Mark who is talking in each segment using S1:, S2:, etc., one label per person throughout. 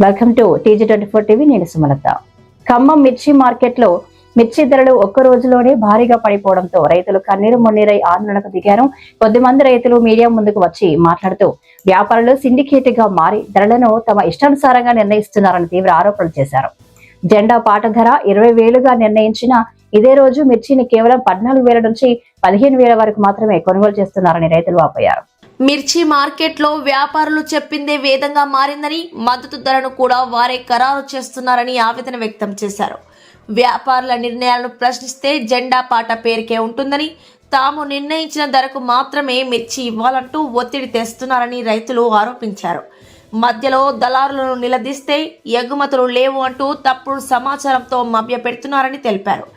S1: Welcome to TG24 TV. నేను సుమలత. ఖమ్మం మిర్చి market లో మిర్చి ధరలు ఒక్క రోజులోనే భారీగా పడిపోవడంతో రైతులు కన్నీరు మున్నీరై ఆందోళనకు దిగారు. కొద్దిమంది రైతులు మీడియా ముందుకు వచ్చి మాట్లాడుతూ వ్యాపారులు సిండికేట్ గా మారి ధరలను తమ ఇష్టానుసారంగా నిర్ణయిస్తున్నారని తీవ్ర ఆరోపణలు చేశారు. జెండా పాట ధర 20,000గా నిర్ణయించిన ఇదే రోజు మిర్చిని కేవలం 14,000 నుంచి 15,000 వరకు మాత్రమే కొనుగోలు చేస్తున్నారని రైతులు ఆపారు.
S2: మిర్చి మార్కెట్లో వ్యాపారులు చెప్పిందే వేదంగా మారిందని, మద్దతు ధరను కూడా వారే ఖరారు చేస్తున్నారని ఆవేదన వ్యక్తం చేశారు. వ్యాపారుల నిర్ణయాలను ప్రశ్నిస్తే జెండా పాట పేరుకే ఉంటుందని, తాము నిర్ణయించిన ధరకు మాత్రమే మిర్చి ఇవ్వాలంటూ ఒత్తిడి తెస్తున్నారని రైతులు ఆరోపించారు. మధ్యలో దళారులను నిలదీస్తే ఎగుమతులు లేవు అంటూ తప్పుడు సమాచారంతో మభ్యపెడుతున్నారని తెలిపారు.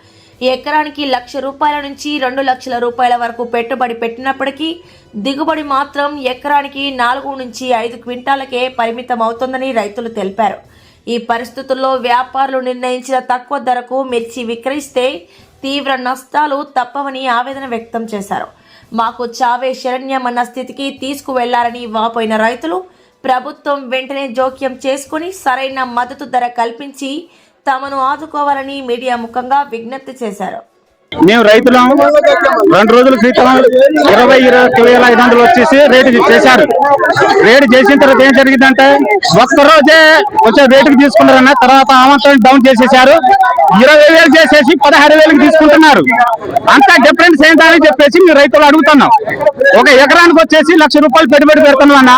S2: ఎకరానికి ₹1,00,000 నుంచి ₹2,00,000 వరకు పెట్టుబడి పెట్టినప్పటికీ దిగుబడి మాత్రం ఎకరానికి 4 నుంచి 5 క్వింటాలకే పరిమితం అవుతోందని రైతులు తెలిపారు. ఈ పరిస్థితుల్లో వ్యాపారులు నిర్ణయించిన తక్కువ ధరకు మిర్చి విక్రయిస్తే తీవ్ర నష్టాలు తప్పవని ఆవేదన వ్యక్తం చేశారు. మాకు చావే శరణ్యమన్న స్థితికి తీసుకువెళ్లారని వాపోయిన రైతులు ప్రభుత్వం వెంటనే జోక్యం చేసుకుని సరైన మద్దతు ధర కల్పించి తమను ఆదుకోవాలని మీడియా ముఖంగా విజ్ఞప్తి చేశారు.
S3: మేము రైతులం 2 రోజుల క్రితం 20,500 వచ్చేసి రేటు చేశారు. రేటు చేసిన తర్వాత ఏం జరిగిందంటే ఒక్కరోజే కొంచెం రేటుకి తీసుకున్నారన్న, తర్వాత అవంతం డౌన్ చేసేసారు. 20,000 చేసేసి 16,000కి తీసుకుంటున్నారు. అంతా డిఫరెన్స్ ఏంటని చెప్పేసి మేము రైతులు అడుగుతున్నాం. ఒక ఎకరానికి వచ్చేసి ₹1,00,000 పెట్టుబడి పెడుతున్నాం అన్న,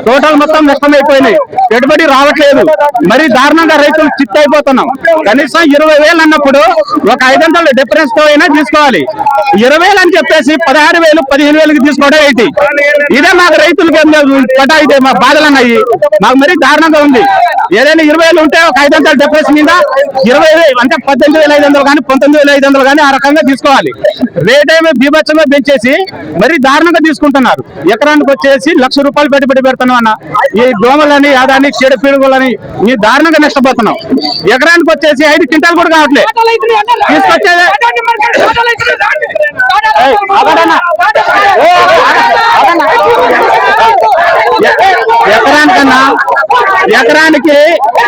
S3: టోటల్ మొత్తం నష్టమైపోయినాయి. పెట్టుబడి రావట్లేదు. మరి దారుణంగా రైతులు చిట్ అయిపోతున్నాం. కనీసం 20,000 అన్నప్పుడు ఒక 500 డిఫరెన్స్ తో అయినా తీసుకోవాలి. 20,000 అని చెప్పేసి 16,000, 15,000కి తీసుకోవడం ఏంటి? ఇదే మాకు రైతులకి పటా అయితే మా బాధలు అన్నాయి. మాకు మరీ దారుణంగా ఉంది. ఏదైనా 20,000 ఉంటే ఒక 500 డిఫరెన్స్ మీద 20,000 అంటే 18,500 కానీ 19,500 కానీ ఆ రకంగా తీసుకోవాలి. రేట్ ఏమో బీభత్సంగా పెంచేసి మరీ దారుణంగా తీసుకుంటున్నారు. ఎకరానికి వచ్చేసి ₹1,00,000 పెట్టుబడి పెడుతున్నాం అన్న. ఈ దోమలని అదాన్ని చీడ పీడుగులని ఈ దారుణంగా నష్టపోతున్నాం. ఎకరానికి వచ్చేసి 5 క్వింటాలు కూడా కావట్లేదు. తీసుకొచ్చేది ఎకరానికి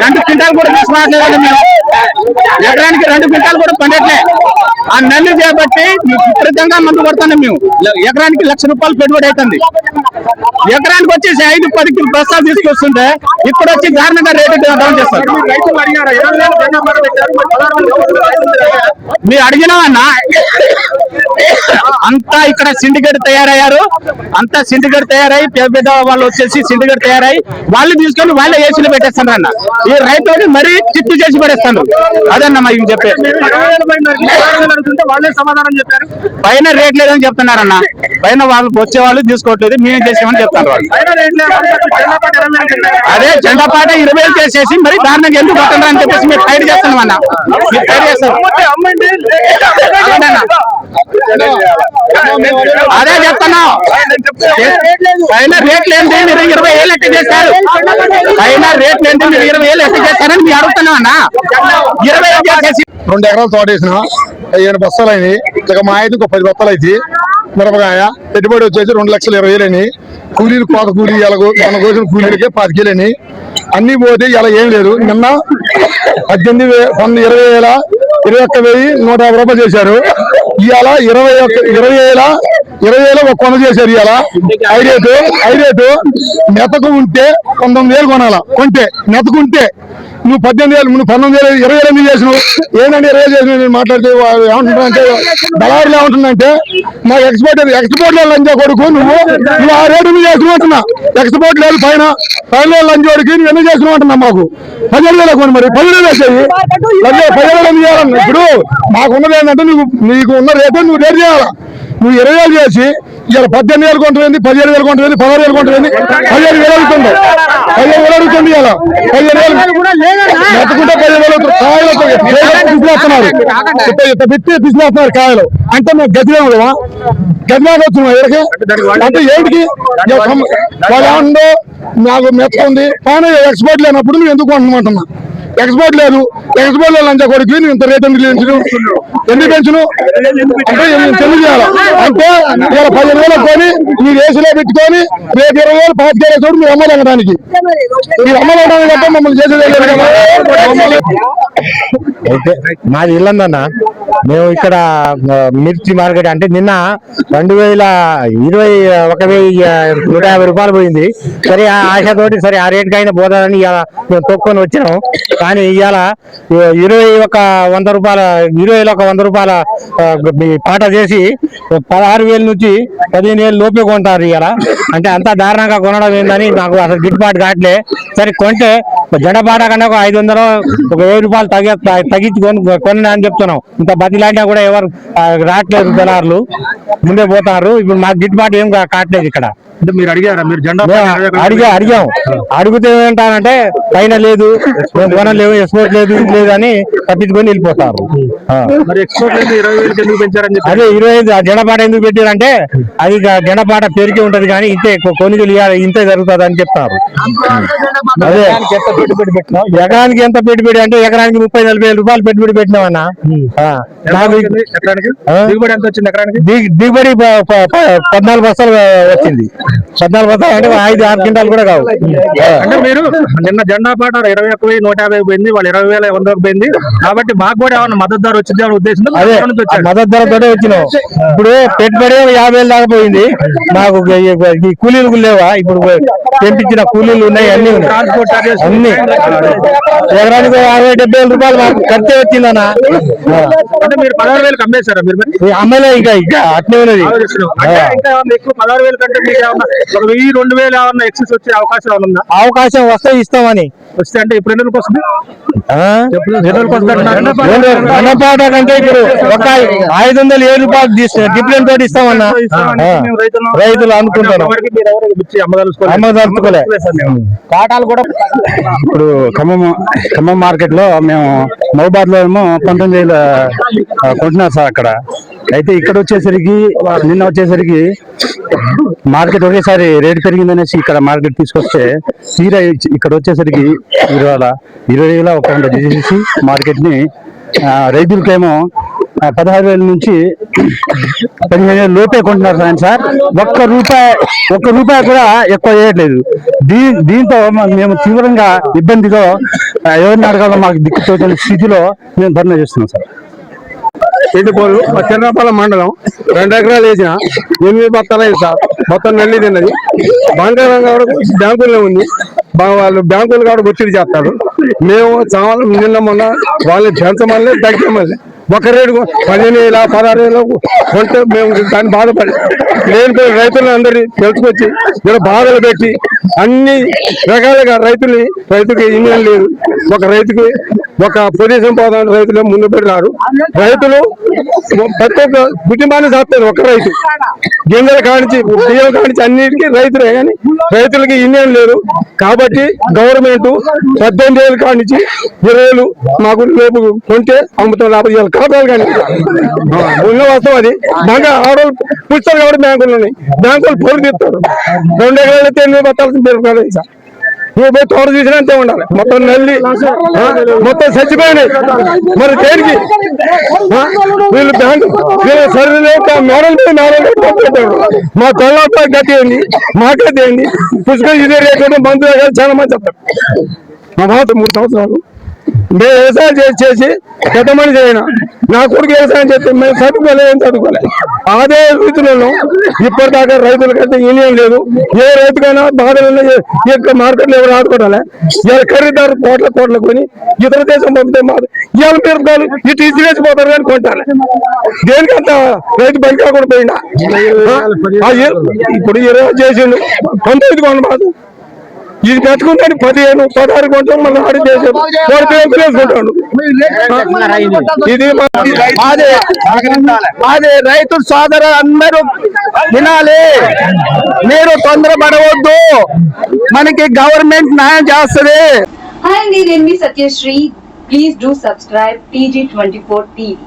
S3: 2 క్వింటాలు కూడా తీసుకురావట్లేదు. మేము ఎకరానికి 2 క్వింటాలు కూడా పండట్లే. ఆ నల్లి చేపట్టి విపరీతంగా మందు కొడుతున్నాం. మేము ఎకరానికి ₹1,00,000 పెట్టుబడి అవుతుంది. ఎకరానికి వచ్చేసి 5-10 బస్తాలు తీసుకొస్తుంటే ఇక్కడ వచ్చి దారుణంగా రేటు డౌన్ చేస్తారు. మీరు అడిగినామన్నా అంతా ఇక్కడ సిండికేట్ తయారయ్యారు. అంతా సిండికేట్ తయారై పెద్ద వాళ్ళు వచ్చేసి సిండికేట్ తయారై వాళ్ళు తీసుకొని వాళ్ళే ఏసీలు పెట్టేస్తారు అన్న. ఈ రైతుని మరీ చిట్టు చేసి పడేస్తాను. అదన్న మాకు చెప్పారు. పైన రేట్ లేదని చెప్తున్నారన్న. పైన వాళ్ళు వచ్చేవాళ్ళు తీసుకోవట్లేదు, మేమేం చేసామని చెప్తారు వాళ్ళు. అదే జెండా పాట 20,000 చేసేసి మరి దారుణంగా ఎందుకు పట్టండి అని చెప్పేసి మీరు ఫైట్ చేస్తున్నాం అన్న. మీరు ఫైట్ చేస్తారు. అదే చెప్తున్నాం. పైన రేట్లు ఏంటి మీరు 20,000 లెక్క చేశారు. పైన రేట్లు ఏంటి మీరు 20,000 లెక్క చేశారని మీరు అడుగుతున్నాం అన్న. 20,000 చేసేసి
S4: 2 ఎకరాలు తోట వేసిన 7 బస్తాలు అయినాయి. ఇక మా అయితే 10 బస్తాలు అయితే మిరపకాయ పెట్టుబడి వచ్చేసి 2,20,000 అని. కూలీలు కోత కూలీ మన కోసం కూలీలకే 5 అని. అన్ని పోతే ఇలా ఏం లేదు. నిన్న 20,000 21,150 చేశారు. ఇవాళ 20,000 ఒక కొన చేశారు. ఇవాళ ఐరేటు నెతకు ఉంటే 19,000 కొనాలా. కొంటే నెతకుంటే నువ్వు 18,000 నువ్వు 19,000 20,000 ఎందుకు చేసినావు? ఏంటంటే 20,000 చేసిన నేను మాట్లాడితే ఏమంటున్నారంటే దళారులు ఏమంటున్నారంటే నాకు ఎక్స్పోర్ట్ లంచా కొడుకు నువ్వు ఆ రేటు నువ్వు చేసినావు అంటున్నా. ఎక్స్పోర్ట్ లేదు పైన లంచోడికి నువ్వు ఎందుకు చేసినావు అంటున్నా. మాకు 17,000 కొని మరి 10,000 వేసేది 10,000 ఎందుకు చేయాలన్నా? ఇప్పుడు మాకున్నది ఏంటంటే నీకు ఉన్న రేటు నువ్వు రేటు చేయాలా. నువ్వు 20,000 చేసి ఇవాళ 18,000 కొంటుంది, 17,000 కొంటుంది, 16,000 కొంటుంది, 15,000 అడుగుతుంది. 15,000 అడుగుతుంది. ఇవాళ 15,000 నెట్టుకుంటే 15,000 కాయలు తీసుకున్నారు. పెట్టి తీసుకున్నారు కాయలు. అంటే మేము గదిలో వచ్చినాం ఎక్కడికి అంటే ఏంటికి వాళ్ళు ఏమన్నా నాకు మెచ్చుకుంది కానీ ఎక్స్పోర్ట్ లేనప్పుడు నువ్వు ఎందుకు కొంటున్నామంటున్నా. ఎక్స్పోర్ట్ లేదు. ఎక్స్పోర్ట్ లో లంచా కొడుకు నువ్వు ఇంత రేట్ ఎందుకు పెంచును అంటే చెల్లి చేయాలి అంటే ఇలా 15,000 కొని మీరు ఏసీలో పెట్టుకొని రేపు 20,000 పాతికేల చోటు మీరు అమ్మడానికి మీరు అమ్మడానికి తప్ప మమ్మల్ని చేసేది
S5: అయితే మాది ఇల్లందన్న. మేము ఇక్కడ మిర్చి మార్కెట్ అంటే నిన్న 1,150 రూపాయలు పోయింది. సరే ఆ ఆశతోటి సరే ఆ రేటుకి అయినా పోతాదని మేము తొక్కొని వచ్చినాం. కానీ ఇవాళ 21,100 రూపాయల పాట చేసి 16,000 నుంచి 15,000 లోపే కొంటారు ఇవాళ. అంటే అంత దారుణంగా కొనడం ఏందని నాకు అసలు గిట్టుబాటు కావట్లే. సరే కొంటే జడపాట కన్నా ఒక 500 ఒక 1000 రూపాయలు తగ్గించి కొన్నా అని చెప్తున్నాం. ఇంత బతిలాంటినా కూడా ఎవరు రావట్లేదు, దళారులు ముందే పోతారు. ఇప్పుడు మాకు గిట్టుబాటు ఏం కావట్లేదు ఇక్కడ.
S3: మీరు అడిగారా? మీరు జెండా
S5: అడిగాం. అడిగితే ఏమంటారంటే పైన లేదు, కొనలేవు, ఎక్స్పోర్ట్ లేదు, ఇది లేదు అని తప్పించుకొని వెళ్ళిపోతారు. అదే 25 జెండపాట ఎందుకు పెట్టారంటే అది జెండపాట పెరిగి ఉంటది కానీ ఇంతే కొనుగోలు ఇంతే జరుగుతుంది అని చెప్తారు. అదే ఎకరానికి ఎంత పెట్టుబడి అంటే ఎకరానికి 30,000-40,000 రూపాయలు పెట్టుబడి పెట్టినామన్నా. దిగుబడి 14 బస్తాలు వచ్చింది. 14 బస్తాలు అంటే 5-6 క్వింటాలు కూడా కావు.
S3: అంటే మీరు నిన్న జెండా పాట 21,150 పోయింది, వాళ్ళు 20,100 పోయింది. కాబట్టి మాకు కూడా ఏమన్నా మద్దతు ధర వచ్చింది అనే ఉద్దేశంతో
S5: అదే మద్దతు ధరతోనే వచ్చినాం. ఇప్పుడు పెట్టుబడి 50,000 దాకా పోయింది. మాకు ఈ కూలీలు లేవా? ఇప్పుడు తెంపించిన కూలీలు ఉన్నాయి, అన్ని ఉన్నాయి,
S3: ట్రాన్స్పోర్ట్ చార్జెస్
S5: అన్ని. ఎకరానికి 60,000-70,000 రూపాయలు మాకు ఖర్చే వచ్చిందన్నా.
S3: అంటే మీరు 16,000 అమ్మేశారా? మీరు
S5: అమ్మలే ఇంకా అట్లే ఉన్నది.
S3: ఇంకా ఎక్కువ 16,000 కంటే మీకు ఏమన్నా 1,000-2,000 ఏమన్నా ఎక్సెస్ వచ్చే అవకాశం ఉందా?
S5: అవకాశం వస్తే ఇస్తామని.
S3: వస్తే అంటే ఇప్పుడు ఎన్ని వస్తుంది?
S5: జనపాట కంటే ఇప్పుడు ఒక 500-7 రూపాయలు డిఫరెంట్ తోటి ఇస్తామన్నా. రైతులు అనుకుంటారు, అమ్మదలుచుకోలే.
S3: కాటాలు కూడా ఇప్పుడు ఖమ్మం మార్కెట్ లో మేము మహబాద్ లో ఏమో 19,000 కొంటున్నారు సార్ అక్కడ. అయితే ఇక్కడ వచ్చేసరికి నిన్న వచ్చేసరికి మార్కెట్ ఒకేసారి రేటు పెరిగిందనేసి ఇక్కడ మార్కెట్ తీసుకొస్తే తీరా ఇక్కడ వచ్చేసరికి 20,100 చేసేసి మార్కెట్ ని రైతులకేమో 16,000 నుంచి 15,000 లోపే కొంటున్నారు సార్. ఒక్క రూపాయి కూడా ఎక్కువ చేయట్లేదు. దీంతో మేము తీవ్రంగా ఇబ్బందిలో ఎవరిని అడగాలో మాకు దిక్కుతోచని స్థితిలో మేము ధర్నా చేస్తున్నాం సార్.
S4: ఎండిపోలు చిన్నపాలెం మండలం 2 ఎకరాలు వేసిన 8 బత్తాలు అయింది సార్. మొత్తం నల్లి తిన్నది. బంగారం బ్యాంకుల్లో ఉంది. వాళ్ళు బ్యాంకులు కూడా ఒత్తిడి చేస్తారు. మేము నిన్న మొన్న వాళ్ళు పెంచమని తగ్గమని ఒక రేటు 15,000 16,000 కొంటే మేము దాన్ని బాధపడి లేని రైతులను అందరినీ తెలుసుకొచ్చి ఇలా బాధలు పెట్టి అన్ని రకాలుగా రైతుకి యూనియన్ లేదు. ఒక రైతుకి ఒక పొజిషన్ పోదాం రైతులు ముందు పెడతారు. రైతులు ప్రతి ఒక్క కుటుంబాన్ని చేస్తారు. ఒక రైతు గింజలు కానించి బియ్యం కానించి అన్నిటికీ రైతులే, కానీ రైతులకి యూనియన్ లేదు. కాబట్టి గవర్నమెంట్ 18,000 కానించి 20,000 మాకు రేపు కొంటే అమ్ముతాం. 50,000 కాపాలి కానీ ఉన్న వస్తాం. అది బాగా ఆడవాళ్ళు పుస్తకాలు కాబట్టి బ్యాంకులు ఉన్నాయి. బ్యాంకులు పొరుగు తీస్తారు. 2 ఎకరాలు అయితే 8 బత్తాలు పెరుగుతారు సార్. నువ్వు పోయి తోట చూసినా అంతే ఉండాలి. మొత్తం నల్లి మొత్తం చచ్చిపోయినాయి. మరి దేనికి వీళ్ళు బ్యాంకు సర్వీలు మేడలు మా తొలత గతి ఏంది, మాకైతే ఏంది పుస్తకం ఇదే రేటు మందు చాలా మంది చెప్తారు. మా మాట 3 సంవత్సరాలు మేము వ్యవసాయం చేసి పెద్ద మనిషి అయినా నా కొడుకు వ్యవసాయం చేస్తే మేము చదువుకోలే. అదే రైతులలో ఇప్పటిదాకా రైతులకైతే యూనియన్ లేదు. ఏ రైతుకైనా బాధలు మార్కెట్లో ఎవరు ఆడుకోవాలి. ఇవాళ ఖరీదారు కోట్ల కొని ఇతర దేశం పంపితే మాది ఇవాళ మిరపకాయలు ఇటు ఇసిరేసిపోతారు కానీ కొంటాలి. దేనికంత రైతు బయట కూడా పోయినా ఇప్పుడు 20 చేసిండు 19 కొన మాది. ఇది పెట్టుకుంటాడు 15, 16 కొంటాం. మళ్ళీ ఆడి చేసాడు వేసుకుంటాడు. ఇది అదే రైతు సోదరు అందరూ వినాలి. మీరు తొందరపడవద్దు, మనకి గవర్నమెంట్ న్యాయం చేస్తుంది.
S6: Hi, నేను మీ Satyasri. Please do subscribe TG24 TV.